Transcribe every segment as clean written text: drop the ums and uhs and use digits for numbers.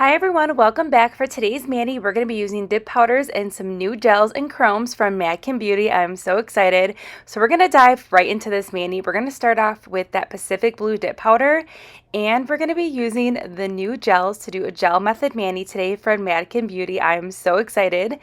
Hi everyone, welcome back. For today's mani, we're going to be using dip powders and some new gels and chromes from Madkin Beauty. I'm so excited. So we're going to dive right into this mani. We're going to start off with that Pacific Blue dip powder, and we're going to be using the new gels to do a gel method mani today from Madkin Beauty. I'm so excited.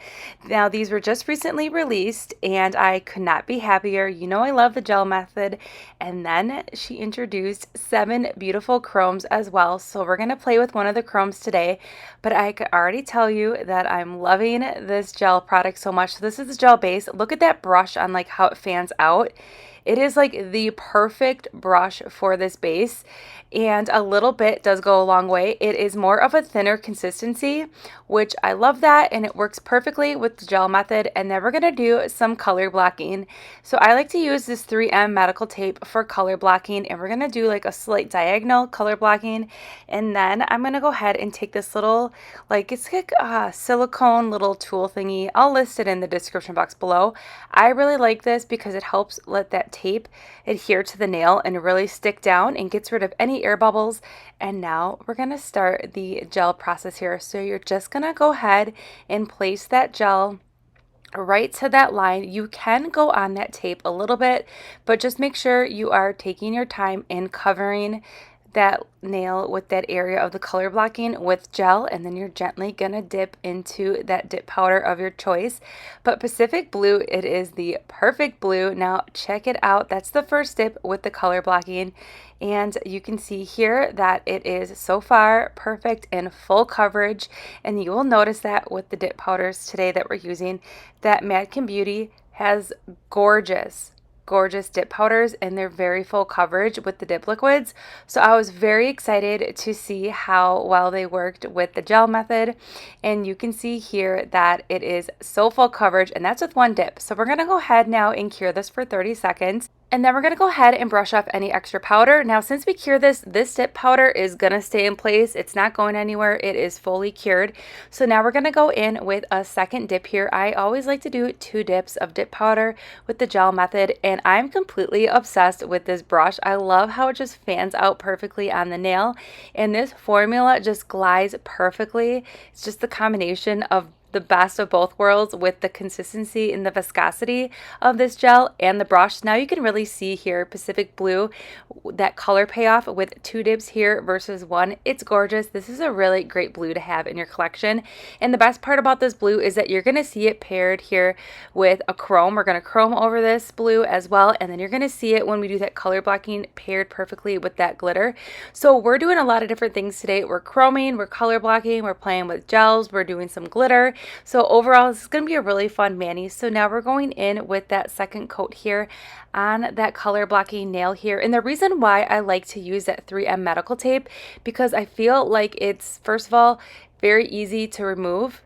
Now these were just recently released and I could not be happier. You know I love the gel method. And then she introduced 7 beautiful chromes as well. So we're going to play with one of the chromes today, but I could already tell you that I'm loving this gel product so much. So this is the gel base. Look at that brush on like how it fans out. It is like the perfect brush for this base, and a little bit does go a long way. It is more of a thinner consistency, which I love that, and it works perfectly with the gel method. And then we're going to do some color blocking. So I like to use this 3M medical tape for color blocking, and we're going to do like a slight diagonal color blocking. And then I'm going to go ahead and take this little, like it's like a silicone little tool thingy. I'll list it in the description box below. I really like this because it helps let that tape adhere to the nail and really stick down and gets rid of any air bubbles. And now we're going to start the gel process here. So you're just going to go ahead and place that gel right to that line. You can go on that tape a little bit, but just make sure you are taking your time in covering that nail with that area of the color blocking with gel, and then you're gently gonna dip into that dip powder of your choice. But Pacific Blue, it is the perfect blue. Now check it out. That's the first dip with the color blocking, and you can see here that it is so far perfect and full coverage. And you will notice that with the dip powders today that we're using, that Madkin Beauty has gorgeous dip powders, and they're very full coverage with the dip liquids. So I was very excited to see how well they worked with the gel method. And you can see here that it is so full coverage, and that's with one dip. So we're going to go ahead now and cure this for 30 seconds. And then we're going to go ahead and brush off any extra powder. Now, since we cure this dip powder is going to stay in place. It's not going anywhere. It is fully cured. So now we're going to go in with a second dip here. I always like to do 2 dips of dip powder with the gel method, and I'm completely obsessed with this brush. I love how it just fans out perfectly on the nail, and this formula just glides perfectly. It's just the combination of the best of both worlds with the consistency and the viscosity of this gel and the brush. Now you can really see here Pacific Blue, that color payoff with 2 dips here versus 1. It's gorgeous. This is a really great blue to have in your collection. And the best part about this blue is that you're going to see it paired here with a chrome. We're going to chrome over this blue as well, and then you're going to see it when we do that color blocking paired perfectly with that glitter. So we're doing a lot of different things today. We're chroming, we're color blocking, we're playing with gels, we're doing some glitter. So overall, this is going to be a really fun mani. So now we're going in with that second coat here on that color blocking nail here. And the reason why I like to use that 3M medical tape, because I feel like it's, first of all, very easy to remove,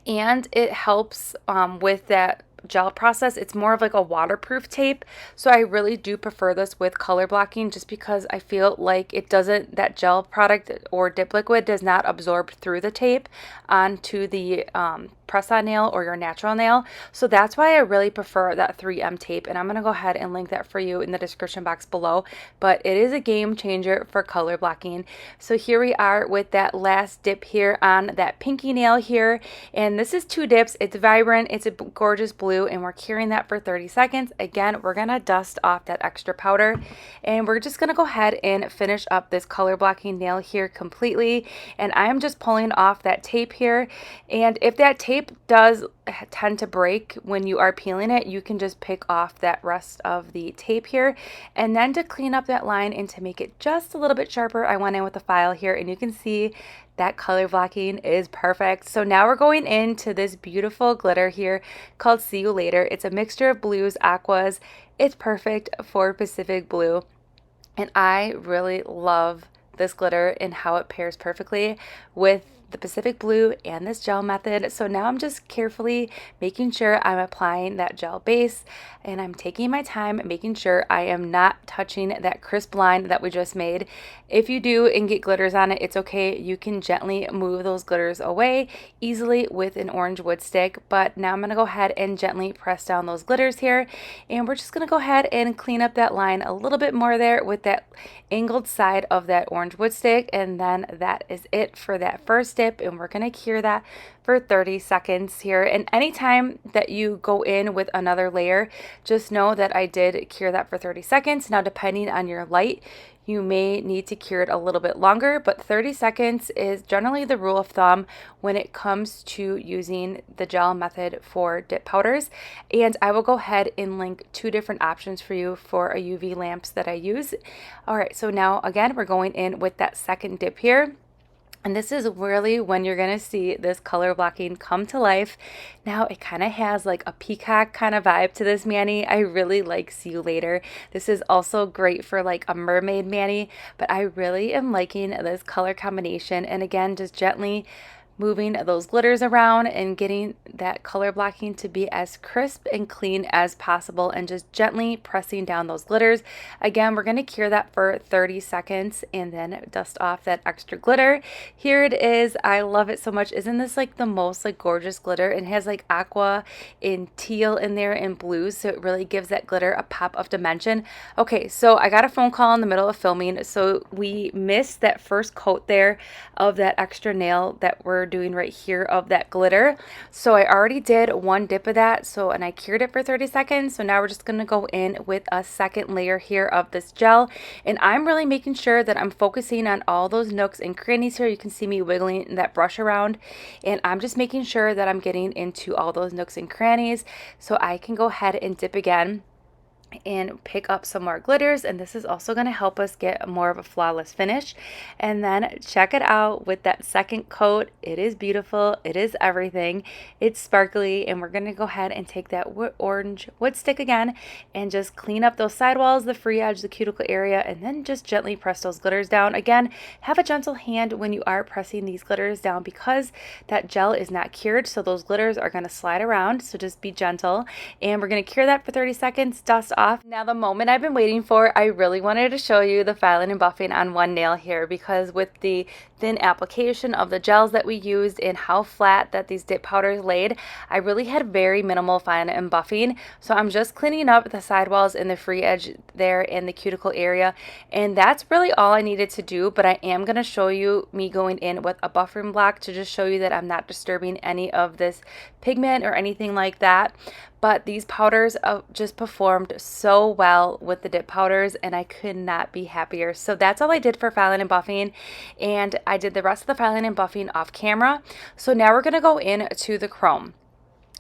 and it helps with that gel process. It's more of like a waterproof tape, so I really do prefer this with color blocking, just because I feel like it doesn't, that gel product or dip liquid does not absorb through the tape onto the press-on nail or your natural nail. So that's why I really prefer that 3M tape, and I'm going to go ahead and link that for you in the description box below. But it is a game changer for color blocking. So here we are with that last dip here on that pinky nail here, and this is 2 dips. It's vibrant, it's a gorgeous blue, and we're curing that for 30 seconds. Again, we're going to dust off that extra powder, and we're just going to go ahead and finish up this color blocking nail here completely. And I'm just pulling off that tape here, and if that tape does tend to break when you are peeling it, you can just pick off that rest of the tape here. And then to clean up that line and to make it just a little bit sharper, I went in with a file here, and you can see that color blocking is perfect. So now we're going into this beautiful glitter here called See You Later. It's a mixture of blues, aquas. It's perfect for Pacific Blue, and I really love this glitter and how it pairs perfectly with the Pacific Blue and this gel method. So now I'm just carefully making sure I'm applying that gel base, and I'm taking my time making sure I am not touching that crisp line that we just made. If you do and get glitters on it, it's okay. You can gently move those glitters away easily with an orange wood stick. But now I'm going to go ahead and gently press down those glitters here, and we're just going to go ahead and clean up that line a little bit more there with that angled side of that orange wood stick. And then that is it for that first dip, and we're going to cure that for 30 seconds here. And anytime that you go in with another layer, just know that I did cure that for 30 seconds. Now, depending on your light, you may need to cure it a little bit longer, but 30 seconds is generally the rule of thumb when it comes to using the gel method for dip powders. And I will go ahead and link 2 different options for you for a UV lamps that I use. All right, so now again, we're going in with that second dip here. And this is really when you're going to see this color blocking come to life. Now it kind of has like a peacock kind of vibe to this mani. I really like See You Later. This is also great for like a mermaid mani, but I really am liking this color combination. And again, just gently moving those glitters around and getting that color blocking to be as crisp and clean as possible, and just gently pressing down those glitters. Again, we're going to cure that for 30 seconds and then dust off that extra glitter. Here it is. I love it so much. Isn't this like the most like gorgeous glitter? It has like aqua and teal in there and blue, so it really gives that glitter a pop of dimension. Okay, so I got a phone call in the middle of filming, so we missed that first coat there of that extra nail that we're doing right here of that glitter. So I already did 1 dip of that, and I cured it for 30 seconds. So now we're just going to go in with a second layer here of this gel, and I'm really making sure that I'm focusing on all those nooks and crannies here. You can see me wiggling that brush around, and I'm just making sure that I'm getting into all those nooks and crannies so I can go ahead and dip again and pick up some more glitters. And this is also going to help us get more of a flawless finish. And then check it out with that second coat. It is beautiful. It is everything. It's sparkly, and we're going to go ahead and take that orange wood stick again and just clean up those sidewalls, the free edge, the cuticle area, and then just gently press those glitters down. Again, have a gentle hand when you are pressing these glitters down because that gel is not cured, so those glitters are going to slide around, so just be gentle. And we're going to cure that for 30 seconds, dust off. Now, the moment I've been waiting for, I really wanted to show you the filing and buffing on one nail here, because with the thin application of the gels that we used and how flat that these dip powders laid, I really had very minimal filing and buffing. So I'm just cleaning up the sidewalls and the free edge there in the cuticle area, and that's really all I needed to do. But I am going to show you me going in with a buffering block to just show you that I'm not disturbing any of this pigment or anything like that. But these powders just performed so well with the dip powders, and I could not be happier. So that's all I did for filing and buffing, and I did the rest of the filing and buffing off camera. So now we're going to go in to the chrome.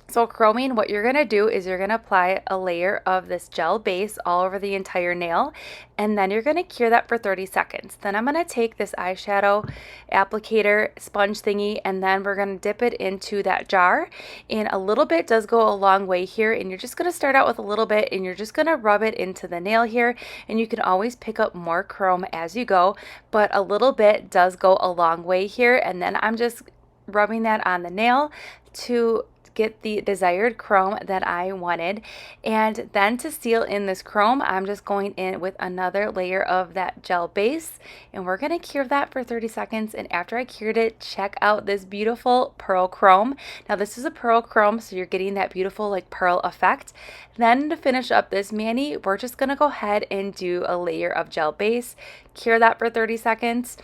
So chroming, what you're going to do is you're going to apply a layer of this gel base all over the entire nail, and then you're going to cure that for 30 seconds. Then I'm going to take this eyeshadow applicator sponge thingy, and then we're going to dip it into that jar. And a little bit does go a long way here, and you're just going to start out with a little bit, and you're just going to rub it into the nail here, and you can always pick up more chrome as you go, but a little bit does go a long way here. And then I'm just rubbing that on the nail to get the desired chrome that I wanted. And then to seal in this chrome, I'm just going in with another layer of that gel base, and we're going to cure that for 30 seconds. And after I cured it, check out this beautiful pearl chrome. Now this is a pearl chrome, so you're getting that beautiful like pearl effect. Then to finish up this mani, we're just going to go ahead and do a layer of gel base, cure that for 30 seconds.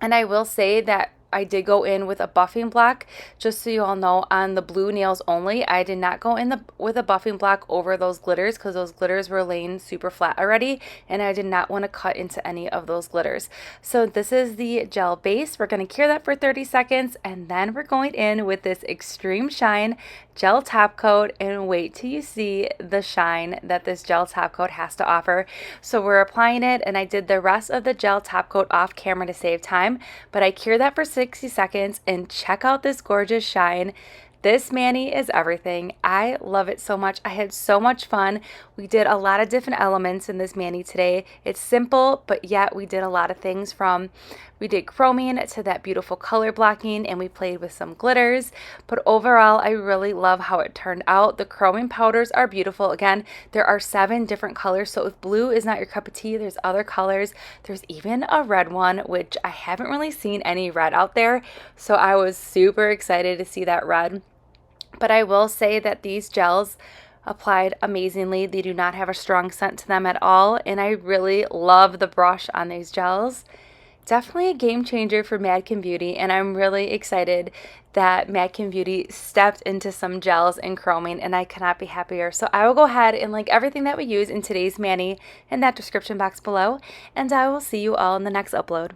And I will say that I did go in with a buffing block, just so you all know, on the blue nails only. I did not go in with a buffing block over those glitters, because those glitters were laying super flat already, and I did not want to cut into any of those glitters. So this is the gel base. We're going to cure that for 30 seconds, and then we're going in with this Extreme Shine gel top coat, and wait till you see the shine that this gel top coat has to offer. So we're applying it, and I did the rest of the gel top coat off camera to save time, but I cured that for 60 seconds, and check out this gorgeous shine. This mani is everything. I love it so much. I had so much fun. We did a lot of different elements in this mani today. It's simple, but yet we did a lot of things from, we did chroming to that beautiful color blocking, and we played with some glitters. But overall, I really love how it turned out. The chroming powders are beautiful. Again, there are 7 different colors. So if blue is not your cup of tea, there's other colors. There's even a red one, which I haven't really seen any red out there. So I was super excited to see that red. But I will say that these gels applied amazingly. They do not have a strong scent to them at all, and I really love the brush on these gels. Definitely a game changer for Madkin Beauty, and I'm really excited that Madkin Beauty stepped into some gels and chroming, and I cannot be happier. So I will go ahead and link everything that we use in today's mani in that description box below, and I will see you all in the next upload.